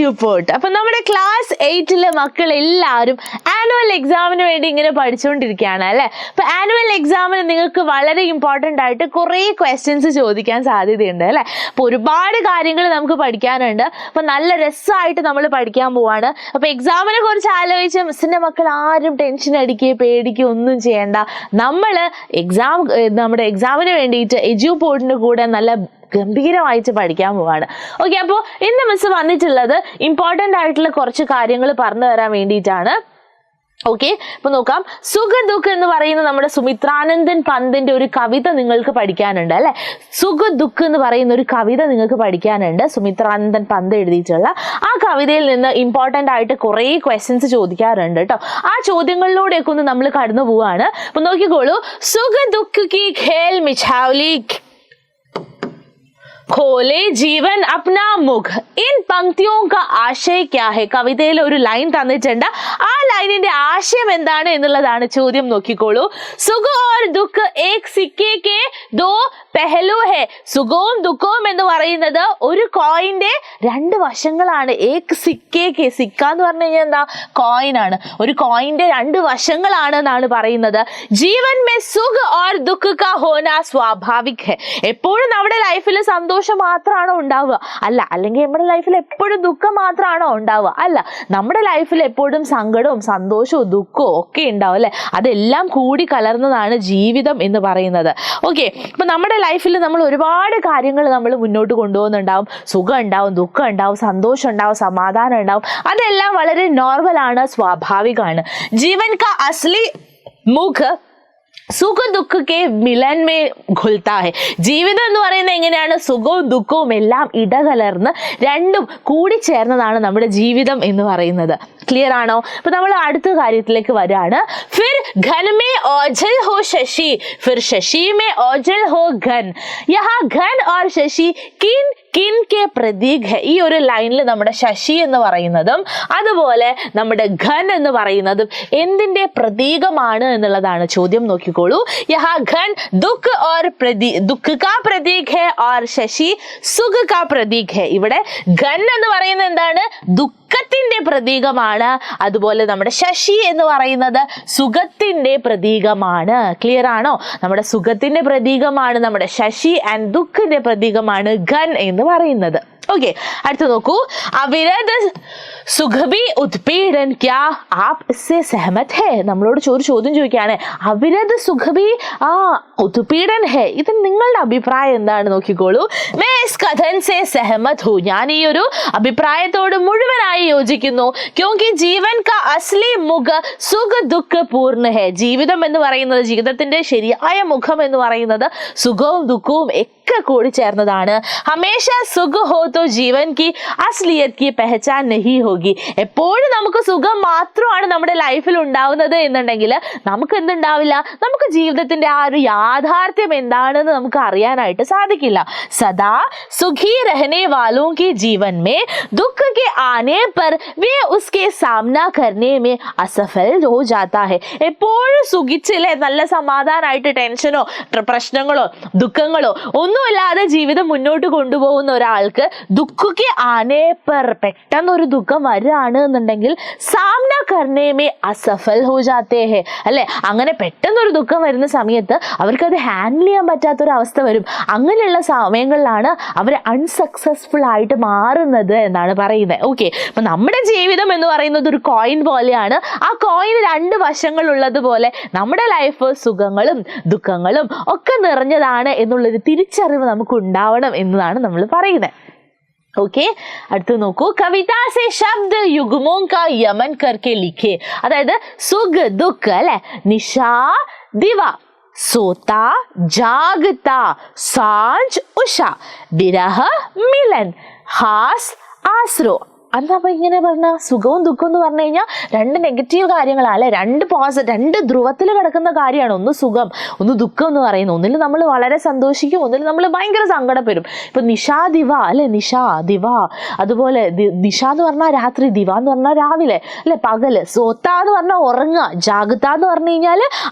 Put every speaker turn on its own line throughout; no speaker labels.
എജ്യൂപോർട്ട്. അപ്പൊ നമ്മുടെ ക്ലാസ് 8 മക്കൾ എല്ലാവരും ആനുവൽ എക്സാമിന് വേണ്ടി ഇങ്ങനെ പഠിച്ചുകൊണ്ടിരിക്കുകയാണ് അല്ലെ. അപ്പൊ ആനുവൽ എക്സാമിന് നിങ്ങൾക്ക് വളരെ ഇമ്പോർട്ടന്റ് ആയിട്ട് കുറെ ക്വസ്റ്റ്യൻസ് ചോദിക്കാൻ സാധ്യതയുണ്ട് അല്ലെ. അപ്പൊ ഒരുപാട് കാര്യങ്ങൾ നമുക്ക് പഠിക്കാനുണ്ട്. അപ്പൊ നല്ല രസമായിട്ട് നമ്മൾ പഠിക്കാൻ പോവാണ്. അപ്പൊ എക്സാമിനെ കുറിച്ച് ആലോചിച്ച് മിസ്സിന്റെ മക്കൾ ആരും ടെൻഷൻ അടിക്കുകയോ പേടിക്കുകയോ ഒന്നും ചെയ്യണ്ട. നമ്മുടെ എക്സാമിന് വേണ്ടിയിട്ട് എജ്യൂപോർട്ടിന്റെ കൂടെ നല്ല ഗംഭീരമായിട്ട് പഠിക്കാൻ പോവാണ്. ഓക്കെ, അപ്പോൾ ഇന്ന് മിസ് വന്നിട്ടുള്ളത് ഇമ്പോർട്ടൻ്റ് ആയിട്ടുള്ള കുറച്ച് കാര്യങ്ങൾ പറഞ്ഞു തരാൻ വേണ്ടിയിട്ടാണ്. ഓക്കെ, അപ്പൊ നോക്കാം. സുഖ ദുഃഖ് എന്ന് പറയുന്ന നമ്മുടെ സുമിത്രാനന്ദൻ പന്തിന്റെ ഒരു കവിത നിങ്ങൾക്ക് പഠിക്കാനുണ്ട് അല്ലെ. സുഖ ദുഃഖ് എന്ന് പറയുന്ന ഒരു കവിത നിങ്ങൾക്ക് പഠിക്കാനുണ്ട്. സുമിത്രാനന്ദൻ പന്ത് എഴുതിയിട്ടുള്ള ആ കവിതയിൽ നിന്ന് ഇമ്പോർട്ടൻ്റ് ആയിട്ട് കുറേ ക്വസ്റ്റ്യൻസ് ചോദിക്കാറുണ്ട് കേട്ടോ. ആ ചോദ്യങ്ങളിലൂടെയൊക്കെ ഒന്ന് നമ്മൾ കടന്നു പോവാണ്. അപ്പൊ നോക്കിക്കോളൂ. സുഖ ദുഃഖ് കി ഖേൽ മിഛാവലി खोले जीवन अपना मुख इन पंक्तियों का आशय क्या है. കവിതയിൽ ഒരു ലൈൻ തന്നിട്ടുണ്ട്. ആ ലൈനിന്റെ ആശയം എന്താണ് എന്നുള്ളതാണ് ചോദ്യം. നോക്കിക്കോളൂ. സുഖ ഓർ ദുഃഖ് ഏക് സിkke के दो പെഹലു ഹെ. സുഖവും ദുഃഖവും എന്ന് പറയുന്നത് ഒരു കോയിന്റെ രണ്ട് വശങ്ങളാണ്. ഏക് സിkke के, സിക്ക എന്ന് പറഞ്ഞു കഴിഞ്ഞാൽ എന്താ, കോയിൻ ആണ്. ഒരു കോയിന്റെ രണ്ട് വശങ്ങളാണ് എന്നാണ് പറയുന്നത്. ജീവൻ മേ സുഖ ഓർ ദുഃഖ് കാ ഹോന സ്വാഭാവിക് ഹെ. എപ്പോഴും നമ്മുടെ ലൈഫിൽ സന്തോഷം മാത്രമാണോ ഉണ്ടാവുക? അല്ല. അല്ലെങ്കിൽ നമ്മുടെ ലൈഫിൽ എപ്പോഴും ദുഃഖം മാത്രമാണോ ഉണ്ടാവുക? അല്ല. നമ്മുടെ ലൈഫിൽ എപ്പോഴും സങ്കടവും സന്തോഷവും ദുഃഖവും ഒക്കെ ഉണ്ടാവും അല്ലെ. അതെല്ലാം കൂടി കലർന്നതാണ് ജീവിതം എന്ന് പറയുന്നത്. ഓക്കെ, അപ്പൊ നമ്മുടെ ലൈഫിൽ നമ്മൾ ഒരുപാട് കാര്യങ്ങൾ നമ്മൾ മുന്നോട്ട് കൊണ്ടുപോകുന്നുണ്ടാവും. സുഖം ഉണ്ടാവും, ദുഃഖം ഉണ്ടാവും, സന്തോഷം ഉണ്ടാവും, സമാധാനം ഉണ്ടാവും. അതെല്ലാം വളരെ നോർമലാണ്, സ്വാഭാവികമാണ്. ജീവൻ കാ അസ്ലി മുഖ് സുഖ ദുഃഖ കെ മിലൻ മേ ഘുൽത്താ ഹെ. ജീവിതം എന്ന് പറയുന്നത് എങ്ങനെയാണ്? സുഖവും ദുഃഖവും എല്ലാം ഇടകലർന്ന് രണ്ടും കൂടി ചേർന്നതാണ് നമ്മുടെ ജീവിതം എന്ന് പറയുന്നത്. ക്ലിയർ ആണോ? അപ്പൊ നമ്മൾ അടുത്ത കാര്യത്തിലേക്ക് വരാണ്. ഫിർ ഘൻ മേ ഓജൽ ഹോ ശശി, ഫിർ ശശി മേ ഓജൽ ഹോ ഘൻ. യഹാ ഘൻ ഓർ ശശി കിൻ കിൻ കെ പ്രതീക് ഹെ. ഈ ഒരു ലൈനിൽ നമ്മുടെ ശശി എന്ന് പറയുന്നതും അതുപോലെ നമ്മുടെ ഘൻ എന്ന് പറയുന്നതും എന്തിന്റെ പ്രതീകമാണ് എന്നുള്ളതാണ് ചോദ്യം. നോക്കിക്കോളൂ. യഹാ ഘൻ ദുഃഖ് ഓർ ദുഃഖ് കാ പ്രതീക് ഹെ ഓർ ശശി സുഖ കാ പ്രതീക് ഹെ. ഇവിടെ ഘൻ എന്ന് പറയുന്നത് എന്താണ്? ദുഃഖത്തിന്റെ പ്രതീകമാണ്. അതുപോലെ നമ്മുടെ ശശി എന്ന് പറയുന്നത് സുഖത്തിന്റെ പ്രതീകമാണ്. ക്ലിയർ ആണോ? നമ്മുടെ സുഖത്തിന്റെ പ്രതീകമാണ് നമ്മുടെ ശശി ആൻഡ് ദുഃഖിന്റെ പ്രതീകമാണ് ഘൻ എന്ന് പറയുന്നത്. ഓക്കെ, അടുത്ത് നോക്കൂ. അവിരത് സുഖബി ഉത്പീഡൻ ക്യാ ആപ് ഇസ്സെ സഹമത് ഹെ. നമ്മളോട് ഒരു ചോദ്യം ചോദിക്കുകയാണ്. അവിരത് സുഖബി ഉത്പീഡൻ ഹെ. ഇത് നിങ്ങളുടെ അഭിപ്രായം എന്താണ്? നോക്കിക്കോളൂ. മേ ഇസ് കഥൻ സെ സഹമത് ഹൂ. ഞാൻ ഈ ഒരു അഭിപ്രായത്തോട് മുഴുവനായി യോജിക്കുന്നു. ക്യോങ്കി ജീവൻ കാ അസ്ലി മുഖ സുഖ ദുഃഖ പൂർണ്ണ ഹെ. ജീവിതം എന്ന് പറയുന്നത്, ജീവിതത്തിന്റെ ശരിയായ മുഖം എന്ന് പറയുന്നത് സുഖവും ദുഃഖവും ഒക്കെ കൂടി ചേർന്നതാണ്. ഹമേഷ സുഖ ഹോ തോ ജീവൻ കി അസ്ലിയത് കി പെഹചാൻ നഹി ഹോഗി. എപ്പോഴും നമുക്ക് സുഖം മാത്രമാണ് നമ്മുടെ ലൈഫിൽ ഉണ്ടാവുന്നത് എന്നുണ്ടെങ്കിൽ നമുക്ക് എന്തുണ്ടാവില്ല? നമുക്ക് ജീവിതത്തിന്റെ ആ ഒരു യാഥാർത്ഥ്യം എന്താണെന്ന് നമുക്ക് അറിയാനായിട്ട് സാധിക്കില്ല. സദാ സുഖി രഹനെ വാലോं के जीवन में दुख के आने पर वे उसके सामना करने में असफल हो जाता है. എപ്പോഴും സുഖിച്ചില്ലേ, നല്ല സമാധാനമായിട്ട് ടെൻഷനോ പ്രശ്നങ്ങളോ ദുഃഖങ്ങളോ ഒന്നുമില്ലാതെ ജീവിതം മുന്നോട്ട് കൊണ്ടുപോകുന്ന ഒരാൾക്ക് ദുഃഖക്കെ ആനേ പർ, പെട്ടെന്ന് ഒരു ദുഃഖം വരികയാണ് എന്നുണ്ടെങ്കിൽ സാമന കർണേമേ അസഫൽ ഹോ ജാത്തേ ഹെ അല്ലെ. അങ്ങനെ പെട്ടെന്നൊരു ദുഃഖം വരുന്ന സമയത്ത് അവർക്കത് ഹാൻഡിൽ ചെയ്യാൻ പറ്റാത്തൊരവസ്ഥ വരും. അങ്ങനെയുള്ള സമയങ്ങളിലാണ് അവർ അൺസക്സസ്ഫുൾ ആയിട്ട് മാറുന്നത് എന്നാണ് പറയുന്നത്. ഓക്കെ, അപ്പൊ നമ്മുടെ ജീവിതം എന്ന് പറയുന്നത് ഒരു കോയിൻ പോലെയാണ്. ആ കോയിന് രണ്ട് വശങ്ങളുള്ളതുപോലെ നമ്മുടെ ലൈഫ് സുഖങ്ങളും ദുഃഖങ്ങളും ഒക്കെ നിറഞ്ഞതാണ് എന്നുള്ളൊരു തിരിച്ചറിവ് നമുക്ക് ഉണ്ടാവണം എന്നതാണ് നമ്മൾ പറയുന്നത്. ഓക്കെ, അടുത്ത് നോക്കൂ. കവിത സെ ശബ്ദ യുഗ്മോं का यमन करके लिखे. അതായത് സുഖ ദുഃഖ അല്ലെ. നിശാ ദിവാ, सोता जागता, सांझ उषा, विरह मिलन, हास आसरो. അന്നപ്പോ ഇങ്ങനെ പറഞ്ഞ സുഖവും ദുഃഖവും എന്ന് പറഞ്ഞു കഴിഞ്ഞാൽ രണ്ട് നെഗറ്റീവ് കാര്യങ്ങളാണ് അല്ലെ. രണ്ട് ധ്രുവത്തിൽ കിടക്കുന്ന കാര്യമാണ്. ഒന്ന് സുഖം, ഒന്ന് ദുഃഖം എന്ന് പറയുന്നത്. ഒന്നിൽ നമ്മൾ വളരെ സന്തോഷിക്കും, ഒന്നിൽ നമ്മൾ ഭയങ്കര സങ്കടപ്പെടും. ഇപ്പൊ നിശാ ദിവ അല്ലെ, നിശാ ദിവ. അതുപോലെ നിശ എന്ന് പറഞ്ഞാൽ രാത്രി, ദിവ എന്ന് പറഞ്ഞാൽ രാവിലെ അല്ലെ, പകല്. സോത്ത എന്ന് പറഞ്ഞാൽ ഉറങ്ങുക, ജാഗത എന്ന് പറഞ്ഞു കഴിഞ്ഞാൽ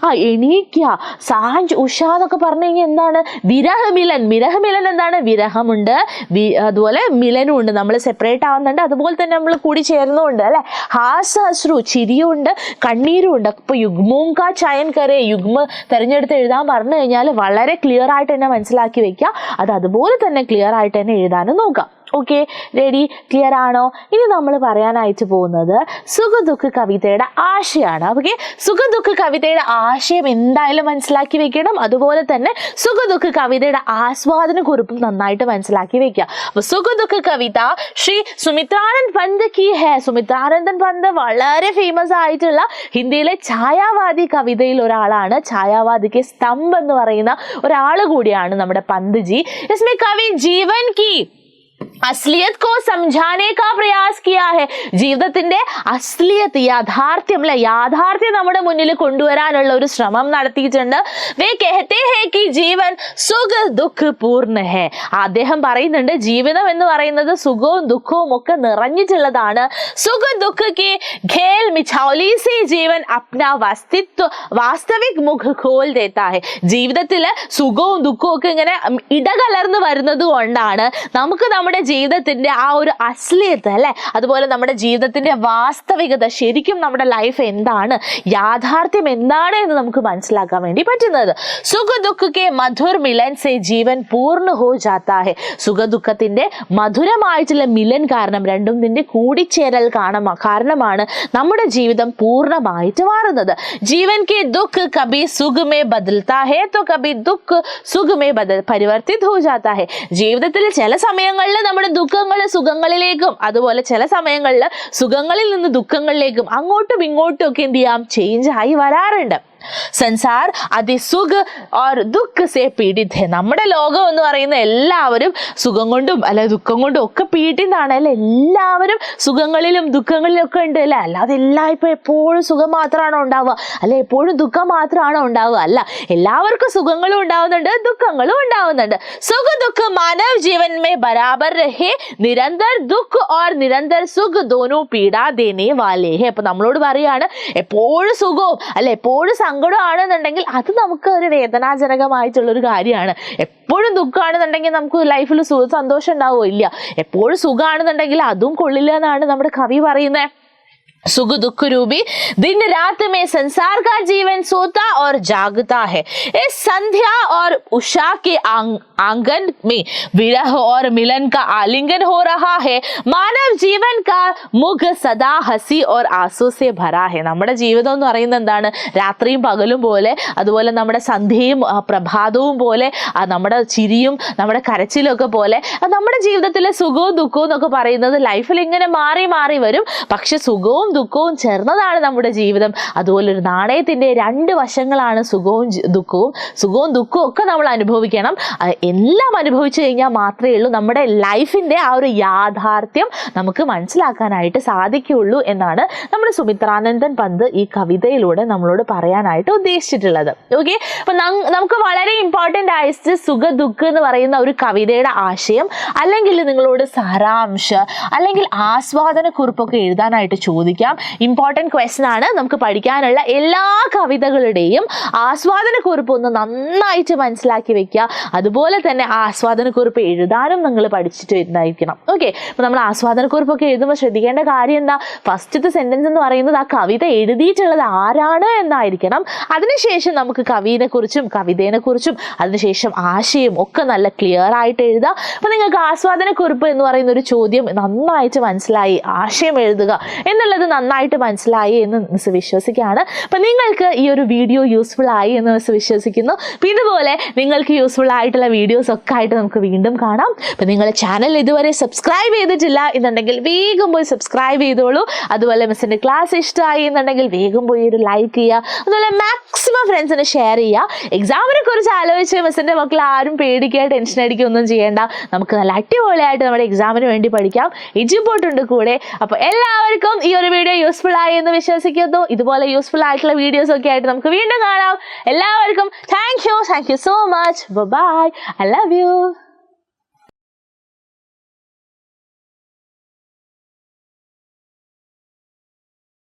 എണീക്കുക, സാഞ്ച് ഉഷ എന്നൊക്കെ പറഞ്ഞു കഴിഞ്ഞാൽ എന്താണ്? വിരഹമിലൻ. വിരഹമിലൻ എന്താണ്? വിരഹമുണ്ട്, അതുപോലെ മിലനും ഉണ്ട്, നമ്മൾ സെപ്പറേറ്റ് ആവുന്നുണ്ട്, അതുപോലെ അതുപോലെ തന്നെ നമ്മൾ കൂടി ചേർന്നുകൊണ്ട് അല്ലെ. ഹാസ അശ്രു ചിരിയുണ്ട്, കണ്ണീരുണ്ട്. അപ്പൊ യുഗ്മവും കാ ചയൻ കരെ, യുഗ്മ തെരഞ്ഞെടുത്ത് എഴുതാൻ പറഞ്ഞു കഴിഞ്ഞാൽ വളരെ ക്ലിയർ ആയിട്ട് തന്നെ മനസ്സിലാക്കി വെക്കുക. അത് അതുപോലെ തന്നെ ക്ലിയർ ആയിട്ട് തന്നെ എഴുതാനും നോക്കാം. Okay, ready? ക്ലിയർ ആണോ? ഇനി നമ്മൾ പറയാനായിട്ട് പോകുന്നത് സുഖദുഃഖ കവിതയുടെ ആശയമാണ്. ഓക്കെ, സുഖദുഃഖ കവിതയുടെ ആശയം എന്തായാലും മനസ്സിലാക്കി വെക്കണം. അതുപോലെ തന്നെ സുഖദുഃഖ കവിതയുടെ ആസ്വാദന കുറിപ്പും നന്നായിട്ട് മനസ്സിലാക്കി വെക്കുക. അപ്പൊ സുഖദുഃഖ കവിത ശ്രീ സുമിത്രാനന്ദ് പന്ത് കി ഹേ. സുമിത്രാനന്ദൻ പന്ത് വളരെ ഫേമസ് ആയിട്ടുള്ള ഹിന്ദിയിലെ ഛായാവാദി കവിതയിൽ ഒരാളാണ്. ഛായാവാദിക്ക് സ്തംഭ് എന്ന് പറയുന്ന ഒരാൾ കൂടിയാണ് നമ്മുടെ പന്ത് ജി. इसमें कवि जीवन की അസ്ലിയത്ത് കോ സംജാനെ കാ പ്രയാസ് കിയാ ഹെ. ജീവിതത്തിന്റെ അസ്ലിയത്ത്, യാഥാർത്ഥ്യം അല്ലെ, യാഥാർത്ഥ്യം നമ്മുടെ മുന്നിൽ കൊണ്ടുവരാനുള്ള ഒരു ശ്രമം നടത്തിയിട്ടുണ്ട്. വേ കഹത്തെ ഹെ കി ജീവൻ സുഖ ദുഃഖ പൂർണ്ണ ഹെ. അദ്ദേഹം പറയുന്നുണ്ട് ജീവിതം എന്ന് പറയുന്നത് സുഖവും ദുഃഖവും ഒക്കെ നിറഞ്ഞിട്ടുള്ളതാണ്. സുഖ ദുഃഖ കി ഖേൽ മിഛൗലി സെ ജീവൻ അപ്നാ വാസ്തവിക് മുഖ ഖോൽ ദേത്താ ഹെ. ജീവിതത്തില് സുഖവും ദുഃഖവും ഒക്കെ ഇങ്ങനെ ഇടകലർന്ന് വരുന്നത് കൊണ്ടാണ് നമുക്ക് നമ്മുടെ ജീവിതത്തിന്റെ ആ ഒരു അശ്ലീലത അല്ലെ, അതുപോലെ നമ്മുടെ ജീവിതത്തിന്റെ വാസ്തവികത, ശരിക്കും നമ്മുടെ ലൈഫ് എന്താണ്, യാഥാർത്ഥ്യം എന്താണ് എന്ന് നമുക്ക് മനസ്സിലാക്കാൻ വേണ്ടി പറ്റുന്നത്. സുഖദുഃഖക്കെ മധുർ മിലൻ സെ ജീവൻ പൂർണ്ണ ഹോ ജാത്താ ഹെ. സുഖദുഃഖത്തിന്റെ മധുരമായിട്ടുള്ള മിലൻ കാരണം, രണ്ടും നിന്റെ കൂടിച്ചേരൽ കാരണമാണ് നമ്മുടെ ജീവിതം പൂർണ്ണമായിട്ട് മാറുന്നത്. ജീവൻ കെ ദുഃഖ് കബി സുഖ് മേ ബദൽത്താ ഹെ തോ കബി ദുഃഖ് സുഖ് മേ പരിവർത്തിത് ഹോ ജാത്താ ഹെ. ജീവിതത്തിൽ ചില സമയങ്ങളിൽ നമ്മുടെ ദുഃഖങ്ങൾ സുഖങ്ങളിലേക്കും, അതുപോലെ ചില സമയങ്ങളിൽ സുഖങ്ങളിൽ നിന്ന് ദുഃഖങ്ങളിലേക്കും അങ്ങോട്ടും ഇങ്ങോട്ടും ഒക്കെ എന്ത് ചെയ്യാം, ചേഞ്ച് ആയി വരാറുണ്ട്. സംസാർ അതി സുഖ ഓർ ദുഃഖ സേ പീഡിത് ഹെ. നമ്മുടെ ലോകം എന്ന് പറയുന്ന എല്ലാവരും സുഖം കൊണ്ടും അല്ലെ ദുഃഖം കൊണ്ടും ഒക്കെ പീഡിതാണ് അല്ലെ. എല്ലാവരും സുഖങ്ങളിലും ദുഃഖങ്ങളിലും ഒക്കെ ഉണ്ട് അല്ലെ. അല്ലാതെ എല്ലായ്പ്പോഴും എപ്പോഴും സുഖം മാത്രമാണോ ഉണ്ടാവുക, അല്ലെ എപ്പോഴും ദുഃഖം മാത്രമാണോ ഉണ്ടാവുക? അല്ല, എല്ലാവർക്കും സുഖങ്ങളും ഉണ്ടാവുന്നുണ്ട്, ദുഃഖങ്ങളും ഉണ്ടാവുന്നുണ്ട്. സുഖ ദുഃഖ മാനവ് ജീവൻ മേ ബരാബർ രഹേ, നിരന്തർ ദുഃഖ ഓർ നിരന്തർ സുഖ ദോനോ പീഡാ ദേനെ വാലേ ഹെ. അപ്പൊ നമ്മളോട് പറയാണ് എപ്പോഴും സുഖവും അല്ലെ എപ്പോഴും സങ്കടമാണെന്നുണ്ടെങ്കിൽ അത് നമുക്ക് ഒരു വേദനാജനകമായിട്ടുള്ളൊരു കാര്യമാണ്. എപ്പോഴും ദുഃഖമാണെന്നുണ്ടെങ്കിൽ നമുക്ക് ലൈഫിൽ സന്തോഷം ഉണ്ടാവുമോ? ഇല്ല. എപ്പോഴും സുഖമാണെന്നുണ്ടെങ്കിൽ അതും കൊള്ളില്ല എന്നാണ് നമ്മുടെ കവി പറയുന്നത്. सुख दुख रूपी दिन रात में संसार का जीवन सोता और जागता है. इस संध्या और उषा के आंगन में विरह और मिलन का आलिंगन हो रहा है. मानव जीवन का मुख सदा हंसी और आंसू से भरा है. നമ്മുടെ ജീവിതം എന്ന് പറയുന്നത് എന്താണ്? രാത്രിയും പകലും പോലെ, അതുപോലെ നമ്മുടെ സന്ധ്യയും പ്രഭാതവും പോലെ, നമ്മുടെ ചിരിയും നമ്മുടെ കരച്ചിലും ഒക്കെ പോലെ നമ്മുടെ ജീവിതത്തിലെ സുഖവും ദുഃഖവും എന്നൊക്കെ പറയുന്നത് ലൈഫിൽ ഇങ്ങനെ മാറി മാറി വരും. പക്ഷെ സുഖവും ദുഃഖവും ചേർന്നതാണ് നമ്മുടെ ജീവിതം. അതുപോലെ ഒരു നാണയത്തിന്റെ രണ്ട് വശങ്ങളാണ് സുഖവും ദുഃഖവും. സുഖവും ദുഃഖവും ഒക്കെ നമ്മൾ അനുഭവിക്കണം. എല്ലാം അനുഭവിച്ചു കഴിഞ്ഞാൽ മാത്രമേ ഉള്ളൂ നമ്മുടെ ലൈഫിന്റെ ആ ഒരു യാഥാർത്ഥ്യം നമുക്ക് മനസ്സിലാക്കാനായിട്ട് സാധിക്കുകയുള്ളൂ എന്നാണ് നമ്മുടെ സുമിത്രാനന്ദൻ പന്ത് ഈ കവിതയിലൂടെ നമ്മളോട് പറയാനായിട്ട് ഉദ്ദേശിച്ചിട്ടുള്ളത്. ഓക്കെ, അപ്പൊ നമുക്ക് വളരെ ഇമ്പോർട്ടൻ്റ് ആയിട്ട് സുഖ ദുഃഖ എന്ന് പറയുന്ന ഒരു കവിതയുടെ ആശയം അല്ലെങ്കിൽ നിങ്ങളോട് സാരാംശം അല്ലെങ്കിൽ ആസ്വാദന കുറിപ്പൊക്കെ എഴുതാനായിട്ട് ചോദിക്കാം. ഇമ്പോർട്ടൻറ്റ് ക്വസ്റ്റൻ ആണ്. നമുക്ക് പഠിക്കാനുള്ള എല്ലാ കവിതകളുടെയും ആസ്വാദന കുറിപ്പ് ഒന്ന് നന്നായിട്ട് മനസ്സിലാക്കി വെക്കുക. അതുപോലെ തന്നെ ആസ്വാദന കുറിപ്പ് എഴുതാനും നിങ്ങൾ പഠിച്ചിട്ട് വരുന്നതായിരിക്കണം. ഓക്കെ, അപ്പൊ നമ്മൾ ആസ്വാദന കുറിപ്പൊക്കെ എഴുതുമ്പോൾ ശ്രദ്ധിക്കേണ്ട കാര്യം എന്താ? ഫസ്റ്റത്തെ സെന്റൻസ് എന്ന് പറയുന്നത് ആ കവിത എഴുതിയിട്ടുള്ളത് ആരാണ് എന്നായിരിക്കണം. അതിനുശേഷം നമുക്ക് കവിയെ കുറിച്ചും കവിതയെ കുറിച്ചും അതിനുശേഷം ആശയം ഒക്കെ നല്ല ക്ലിയർ ആയിട്ട് എഴുതുക. അപ്പൊ നിങ്ങൾക്ക് ആസ്വാദന കുറിപ്പ് എന്ന് പറയുന്ന ഒരു ചോദ്യം നന്നായിട്ട് മനസ്സിലായി, ആശയം എഴുതുക എന്നുള്ളത് നന്നായിട്ട് മനസ്സിലായി എന്ന് മിസ് വിശ്വസിക്കുകയാണ്. അപ്പൊ നിങ്ങൾക്ക് ഈ ഒരു വീഡിയോ യൂസ്ഫുൾ ആയി എന്ന് മിസ് വിശ്വസിക്കുന്നു. ഇതുപോലെ നിങ്ങൾക്ക് യൂസ്ഫുൾ ആയിട്ടുള്ള വീഡിയോസ് ഒക്കെ ആയിട്ട് നമുക്ക് വീണ്ടും കാണാം. അപ്പൊ നിങ്ങളുടെ ചാനൽ ഇതുവരെ സബ്സ്ക്രൈബ് ചെയ്തിട്ടില്ല എന്നുണ്ടെങ്കിൽ വേഗം പോയി സബ്സ്ക്രൈബ് ചെയ്തോളൂ. അതുപോലെ മിസ്സിന്റെ ക്ലാസ് ഇഷ്ടമായി എന്നുണ്ടെങ്കിൽ വേഗം പോയി ഒരു ലൈക്ക് ചെയ്യുക. അതുപോലെ മാക്സിമം ഫ്രണ്ട്സിന് ഷെയർ ചെയ്യുക. എക്സാമിനെ കുറിച്ച് ആലോചിച്ച് മിസ്സിന്റെ മക്കൾ ആരും പേടിക്കുക ടെൻഷൻ അടിക്കുക ഒന്നും ചെയ്യേണ്ട. നമുക്ക് നല്ല അടിപൊളിയായിട്ട് നമ്മുടെ എക്സാമിന് വേണ്ടി പഠിക്കാം. എജുപോർട്ടുണ്ട് കൂടെ. അപ്പൊ എല്ലാവർക്കും ഈ ഒരു വീഡിയോ യൂസ്ഫുൾ ആയി എന്ന് വിശ്വസിക്കുന്നു. ഇതുപോലെ യൂസ്ഫുൾ ആയിട്ടുള്ള വീഡിയോസ് ഒക്കെ ആയിട്ട് നമുക്ക് വീണ്ടും കാണാം. എല്ലാവർക്കും thank you so much. Bye. I love U.